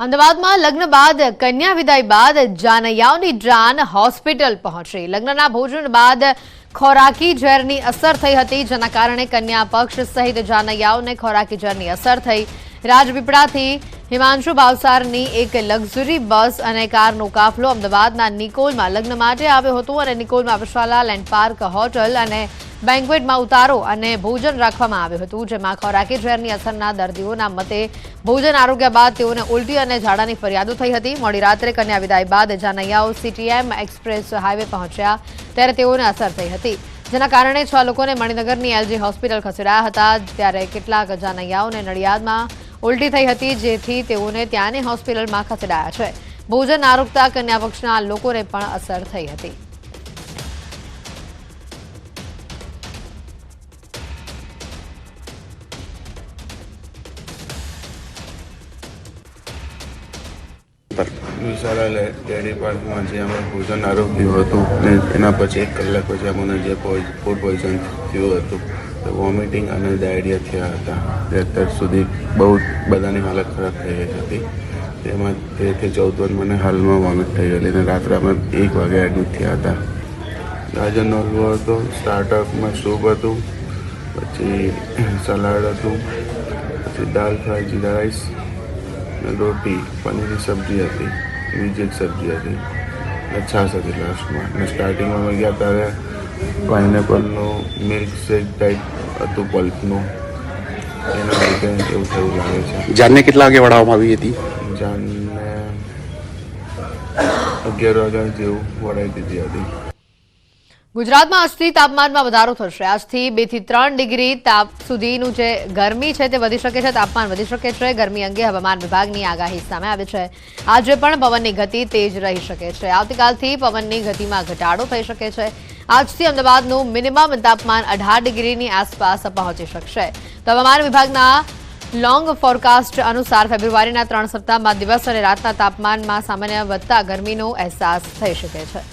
અમદાવાદમાં લગ્ન બાદ કન્યા વિદાય બાદ જાનૈયાઓની જાન હોસ્પિટલ પહોંચી। લગ્નના ભોજન બાદ ખોરાકી ઝેરની અસર થઈ હતી, જેના કારણે કન્યા પક્ષ સહિત જાનૈયાઓને ખોરાકી ઝેરની અસર થઈ। રાજપીપળાથી હિમાંશુ ભાવસારની એક લક્ઝરી બસ અને કારનો કાફલો અમદાવાદના નિકોલમાં લગ્ન માટે આવ્યો હતો અને નિકોલમાં વિશાલા લેન્ડ પાર્ક હોટલ અને બેન્ક્વેટમાં ઉતારો અને ભોજન રાખવામાં આવ્યું હતું, જેમાં ખોરાકી ઝેરની અસરના દર્દીઓના મતે ભોજન આરોગ્ય બાદ તેઓને ઉલટી અને ઝાડાની ફરિયાદો થઈ હતી। મોડી રાત્રે કન્યા વિદાય બાદ જાનૈયાઓ સીટીએમ એક્સપ્રેસ હાઈવે પહોંચ્યા ત્યારે તેઓને અસર થઈ હતી, જેના કારણે 6 લોકોને મણિનગરની એલજી હોસ્પિટલ ખસેડાયા હતા। ત્યારે કેટલાક જાનૈયાઓને નડિયાદમાં ઉલટી થઈ હતી, જેથી તેઓને ત્યાંની હોસ્પિટલમાં ખસેડાયા છે। ભોજન આરોગતા કન્યા પક્ષના લોકોને પણ અસર થઈ હતી। વિશાલા ડેરી પાર્કમાં જે અમે ભોજન આરોગ્યું હતું ને એના પછી 1 કલાક પછી અમને જે ફૂડ પોઈઝન થયું હતું, વોમિટિંગ અને ડાયરિયા થયા હતા। અત્યાર સુધી બહુ બધાની હાલત ખરાબ થઈ ગઈ હતી। તેમાં 13 થી 14 વાર મને હાલમાં વોમિટ થઈ ગયેલી અને રાત્રે અમે 1 વાગે એડમિટ થયા હતા। ગાજરનો હલવો હતો, સ્ટાર્ટઅપમાં સૂપ હતું, પછી સલાડ હતું, પછી દાલ ફ્રાય, જીરા રાઈસ, રોટી, પનીરની સબ્જી હતી, બીજી એક સબ્જી હતી અને છાશ હતી લાસ્ટમાં। અને સ્ટાર્ટિંગમાં અમે ગયા ત્યારે પાઇનેપલનું મિલ્ક શેક ટાઈપ હતું પલ્પનું, એના લીધે એવું થયું લાગે છે। જાનને કેટલા વાગે વળાવવામાં આવી હતી? જાનને 11 વાગ્યા જેવું વળાવી દીધી હતી। ગુજરાતમાં આજથી તાપમાનમાં વધારો થશે। આજથી 2 થી 3 ડિગ્રી તાપ સુધીનું જે ગરમી છે તે વધી શકે છે, તાપમાન વધી શકે છે। ગરમી અંગે હવામાન વિભાગની આગાહી સામે આવી છે। આજે પણ પવનની ગતિ તેજ રહી શકે છે। આવતીકાલથી પવનની ગતિમાં ઘટાડો થઈ શકે છે। આજથી અમદાવાદનું મિનિમમ તાપમાન 18 ડિગ્રીની આસપાસ પહોંચી શકશે। તો હવામાન વિભાગના લોંગ ફોરકાસ્ટ અનુસાર ફેબ્રુઆરીના 3 સપ્તાહમાં દિવસ અને રાતના તાપમાનમાં સામાન્ય વધતા ગરમીનો અહેસાસ થઈ શકે છે।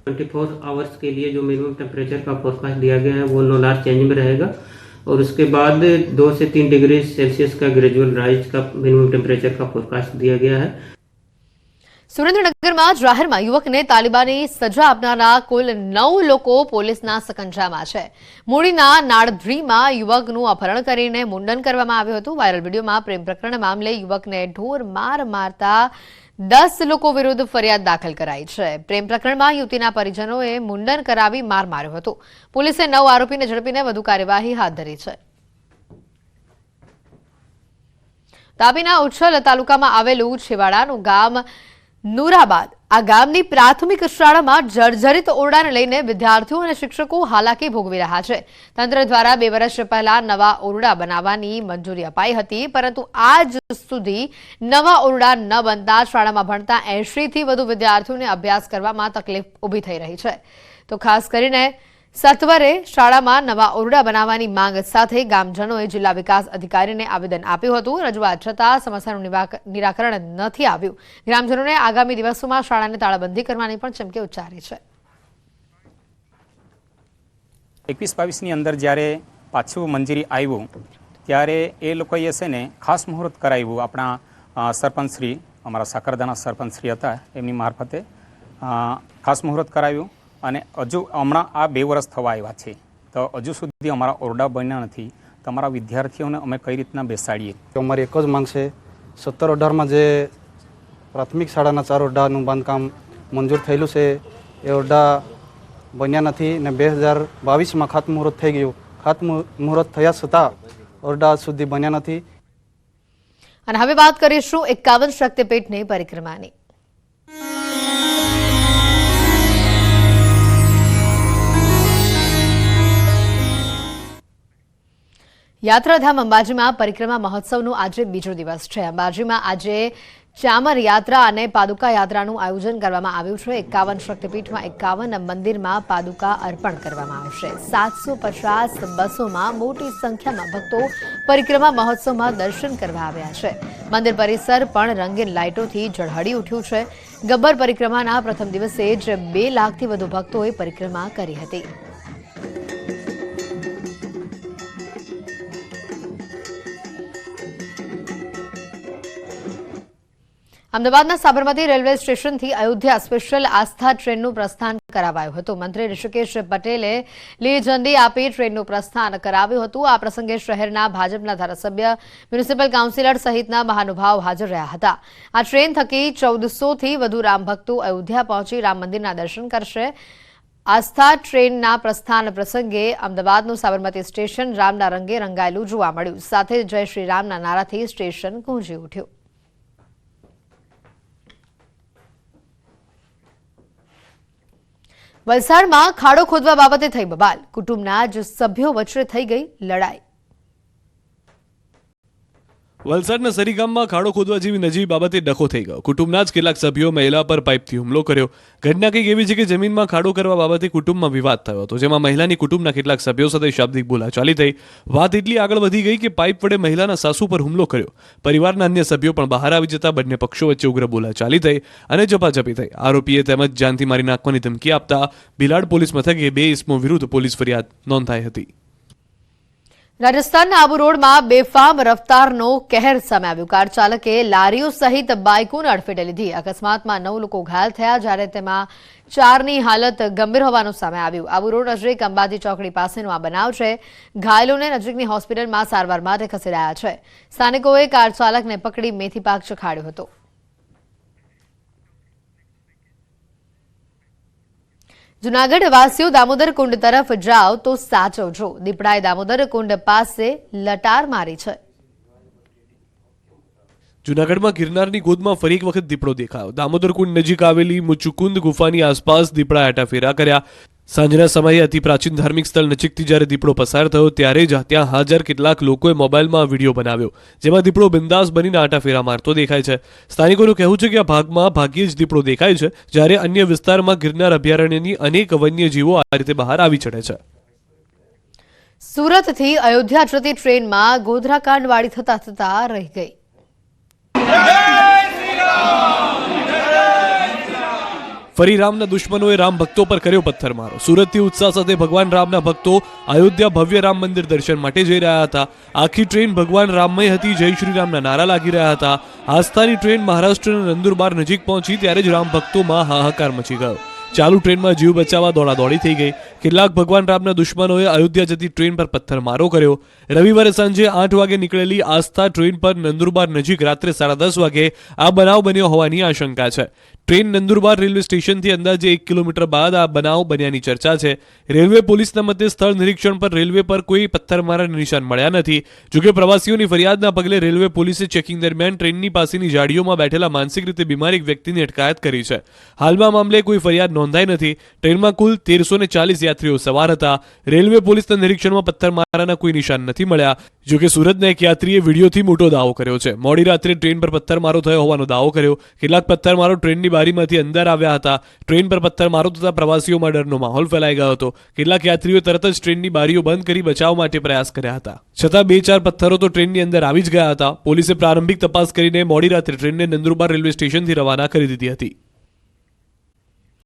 24 आवर्स के लिए जो मिनिमम टेम्परेचर का फोरकास्ट दिया गया है वो नो लार्ज चेंज में रहेगा और उसके बाद 2 से 3 डिग्री सेल्सियस का ग्रेजुअल राइज का मिनिमम टेम्परेचर का फोरकास्ट दिया गया है। સુરેન્દ્રનગરમાં જાહેરમાં યુવકને તાલિબાની સજા આપનારા કુલ 9 લોકો પોલીસના સકંજામાં છે। મૂળીના નાળધ્રીમાં યુવકનું અપહરણ કરીને મુંડન કરવામાં આવ્યું હતું। વાયરલ વિડીયોમાં પ્રેમ પ્રકરણ મામલે યુવકને ઢોર માર મારતા 10 લોકો વિરુદ્ધ ફરિયાદ દાખલ કરાઈ છે। પ્રેમ પ્રકરણમાં યુવતીના પરિજનોએ મુંડન કરાવી માર માર્યો હતો। પોલીસે 9 આરોપીને ઝડપીને વધુ કાર્યવાહી હાથ ધરી છે। તાપીના ઉચ્છલ તાલુકામાં આવેલું છેવાડાનું ગામ નૂરાબાદ, આ ગામની પ્રાથમિક શાળામાં જર્જરિત ઓરડાને લઈને વિદ્યાર્થીઓ અને શિક્ષકો હાલાકી ભોગવી રહ્યા છે। તંત્ર દ્વારા 2 વર્ષ પહેલા નવા ઓરડા બનાવવાની મંજૂરી અપાઈ હતી, પરંતુ આજ સુધી નવા ઓરડા ન બનતા શાળામાં ભણતા 80 થી વધુ વિદ્યાર્થીઓને અભ્યાસ કરવામાં તકલીફ ઊભી થઈ રહી છે। તો ખાસ કરીને સત્વરે શાળામાં નવા ઓરડા બનાવવાની માંગ સાથે ગામજનોએ જિલ્લા વિકાસ અધિકારીને આવેદન આપ્યું હતું। રજૂઆત છતાં સમસ્યાનું નિરાકરણ નથી આવ્યું। ગ્રામજનોને આગામી દિવસોમાં શાળાને તાળાબંધી કરવાની પણ ચીમકી ઉચ્ચારી છે। 21-22ની અંદર જ્યારે પાછું મંજૂરી આવ્યું ત્યારે એ લોકોએ છે ને ખાસ મુહૂર્ત કરાવ્યું। આપણા સરપંચશ્રી, અમારા સાકરદાના સરપંચશ્રી હતા, એમની મારફતે ખાસ મુહૂર્ત કરાવ્યું અને હજુ હમણાં આ 2 વર્ષ થવા આવ્યા છે, તો હજુ સુધી અમારા ઓરડા બન્યા નથી। તમારા વિદ્યાર્થીઓને અમે કઈ રીતના બેસાડીએ? અમારી એક જ માંગ છે, 17-18માં જે પ્રાથમિક શાળાના 4 ઓરડાનું બાંધકામ મંજૂર થયેલું છે એ ઓરડા બન્યા નથી ને 2022માં ખાતમુહૂર્ત થઈ ગયું। ખાતમુહૂર્ત થયા છતાં ઓરડા સુધી બન્યા નથી। અને હવે વાત કરીશું 51 શક્તિપીઠની પરિક્રમાની। યાત્રાધામ અંબાજીમાં પરિક્રમા મહોત્સવનો આજે બીજો દિવસ છે। અંબાજીમાં આજે ચામર યાત્રા અને પાદુકા યાત્રાનું આયોજન કરવામાં આવ્યું છે। 51 શક્તિપીઠમાં 51 મંદિરમાં પાદુકા અર્પણ કરવામાં આવશે। 750 બસોમાં મોટી સંખ્યામાં ભક્તો પરિક્રમા મહોત્સવમાં દર્શન કરવા આવ્યા છે। મંદિર પરિસર પણ રંગીન લાઇટોથી ઝળહળી ઉઠ્યું છે। ગબ્બર પરિક્રમાના પ્રથમ દિવસે જ 2 લાખથી વધુ ભક્તોએ પરિક્રમા કરી હતી। અમદાવાદના સાબરમતી રેલવે સ્ટેશનથી અયોધ્યા સ્પેશિયલ આસ્થા ટ્રેનનું પ્રસ્થાન કરાવાયું હતું. મંત્રી ઋષિકેશ પટેલે લીલી ઝંડી આપી ટ્રેનનું પ્રસ્થાન કરાવ્યું હતું. આ પ્રસંગે શહેરના ભાજપના ધારાસભ્ય, મ્યુનિસિપલ કાઉન્સિલર સહિતના મહાનુભાવ હાજર રહ્યા હતા. આ ટ્રેન થકી 1400થી વધુ રામભક્તો અયોધ્યા પહોંચી રામ મંદિરના દર્શન કરશે. આસ્થા ટ્રેનના પ્રસ્થાન પ્રસંગે અમદાવાદનું સાબરમતી સ્ટેશન રામના રંગે રંગાયેલું જોવા મળ્યું. સાથે જય શ્રી રામના નારાથી સ્ટેશન ગુંજી ઉઠ્યું. વલસાડમાં ખાડો ખોદવા બાબતે થઈ બબાલ. કુટુંબના જ સભ્યો વચ્ચે થઈ ગઈ લડાઈ. વલસાડના સરી ગામમાં ખાડો ખોદવા જેવી નજીવી બાબતે ડખો થઈ ગયો. કુટુંબના જ કેટલાક સભ્યો મહિલા પર પાઇપથી હુમલો કર્યો. ઘટના કંઈક એવી છે કે જમીનમાં ખાડો કરવા બાબતે કુટુંબમાં વિવાદ થયો હતો, જેમાં મહિલાની કુટુંબના કેટલાક સભ્યો સાથે શાબ્દિક બોલાચાલી થઈ. વાત એટલી આગળ વધી ગઈ કે પાઇપ વડે મહિલાના સાસુ પર હુમલો કર્યો. પરિવારના અન્ય સભ્યો પણ બહાર આવી જતા બંને પક્ષો વચ્ચે ઉગ્ર બોલાચાલી થઈ અને ઝપાઝપી થઈ. આરોપીએ તેમજ જાનથી મારી નાખવાની ધમકી આપતા ભીલાડ પોલીસ મથકે 2 ઇસમો વિરુદ્ધ પોલીસ ફરિયાદ નોંધાઈ હતી. રાજસ્થાનના આબુ રોડમાં બેફામ રફતારનો કહેર સામે આવ્યું. કાર ચાલકે લારીઓ સહિત બાઇકોને અડફેટે લીધી. અકસ્માતમાં 9 લોકો ઘાયલ થયા, જ્યારે તેમાં 4ની હાલત ગંભીર હોવાનું સામે આવ્યું. આબુ રોડ નજીક અંબાજી ચોકડી પાસેનો આ બનાવ છે. ઘાયલોને નજીકની હોસ્પિટલમાં સારવાર માટે ખસેડાયા છે. સ્થાનિકોએ કાર ચાલકને પકડી મેથી પાક ચખાડ્યો હતો. જૂનાગઢ વાસીઓ દામોદર કુંડ તરફ જાઓ તો સાચવજો. દીપડાએ દામોદર કુંડ પાસે લટાર મારી છે. જૂનાગઢમાં ગિરનારની ગોદમાં ફરી એક વખત દીપડો દેખાયો. દામોદર કુંડ નજીક આવેલી મુચુકુંદ ગુફાની આસપાસ દીપડાએ આટાફેરા કર્યા. સાંજના સમયે અતિ પ્રાચીન ધાર્મિક સ્થળ નજીકથી જ્યારે દીપડો પસાર થયો ત્યારે જ ત્યાં હાજર કેટલાક લોકોએ મોબાઈલમાં વિડીયો બનાવ્યો, જેમાં દીપડો બિંદાસ બનીને આટાફેરા મારતો દેખાય છે. સ્થાનિકોનું કહેવું છે કે આ ભાગમાં ભાગ્યે જ દીપડો દેખાય છે, જ્યારે અન્ય વિસ્તારમાં ગિરનાર અભયારણ્યની અનેક વન્યજીવો આ રીતે બહાર આવી ચડે છે. સુરતથી અયોધ્યા જતી ટ્રેનમાં ગોધરાકાંડવાળી થતા રહી ગઈ. ફરી રામના દુશ્મનોએ રામ ભક્તો પર કર્યો પથ્થરમારો. સુરતથી ઉત્સાહ સાથે ભગવાન રામના ભક્તો અયોધ્યા ભવ્ય રામ મંદિર દર્શન માટે જઈ રહ્યા હતા. આખી ટ્રેન ભગવાન રામમય હતી. જય શ્રી રામના નારા લાગી રહ્યા હતા. આસ્થાની ટ્રેન મહારાષ્ટ્રના નંદુરબાર નજીક પહોંચી ત્યારે જ રામ ભક્તોમાં હાહાકાર મચી ગયો. ચાલુ ટ્રેનમાં જીવ બચાવવા દોડાદોડી થઈ ગઈ. કેટલાક ભગવાન રામના દુશ્મનોએ અયોધ્યા જતી ટ્રેન પર પથ્થરમારો કર્યો. રવિવારે સાંજે 8 વાગે નીકળેલી આસ્થા ટ્રેન પર નંદુરબાર નજીક રાત્રે 10:30 વાગે આ બનાવ બન્યો હોવાની આશંકા છે. ટ્રેન નંદુરબાર રેલવે સ્ટેશનથી અંદાજે 1 કિલોમીટર બાદ આ બનાવ બન્યાની ચર્ચા છે. રેલવે પોલીસના મતે સ્થળ નિરીક્ષણ પર રેલવે પર કોઈ પથ્થરમારાના નિશાન મળ્યા નથી. જોકે પ્રવાસીઓની ફરિયાદના પગલે રેલવે પોલીસે ચેકિંગ દરમિયાન ટ્રેનની પાસેની જાળીઓમાં બેઠેલા માનસિક રીતે બીમાર એક વ્યક્તિની અટકાયત કરી છે. હાલમાં મામલે કોઈ ફરિયાદ નોંધાઈ નથી. ટ્રેનમાં કુલ 1340 યાત્રીઓ સવાર હતા. રેલવે પોલીસના નિરીક્ષણમાં પથ્થરમારાના કોઈ નિશાન નથી મળ્યા. જોકે સુરતના એક યાત્રીએ વિડીયોથી મોટો દાવો કર્યો છે. મોડી રાત્રે ટ્રેન પર પથ્થરમારો થયો હોવાનો દાવો કર્યો. કેટલાક પથ્થરમારો ટ્રેનની બારીમાંથી અંદર આવ્યા હતા. ટ્રેન પર પથ્થરમારો થતા પ્રવાસીઓમાં ડરનો માહોલ ફેલાઈ ગયો હતો. કેટલાક યાત્રીઓ તરત જ ટ્રેનની બારીઓ બંધ કરી બચાવ માટે પ્રયાસ કર્યા હતા. છતાં 2-4 પથ્થરો તો ટ્રેનની અંદર આવી જ ગયા હતા. પોલીસે પ્રારંભિક તપાસ કરીને મોડી રાત્રે ટ્રેનને નંદુરબાર રેલવે સ્ટેશનથી રવાના કરી દીધી હતી.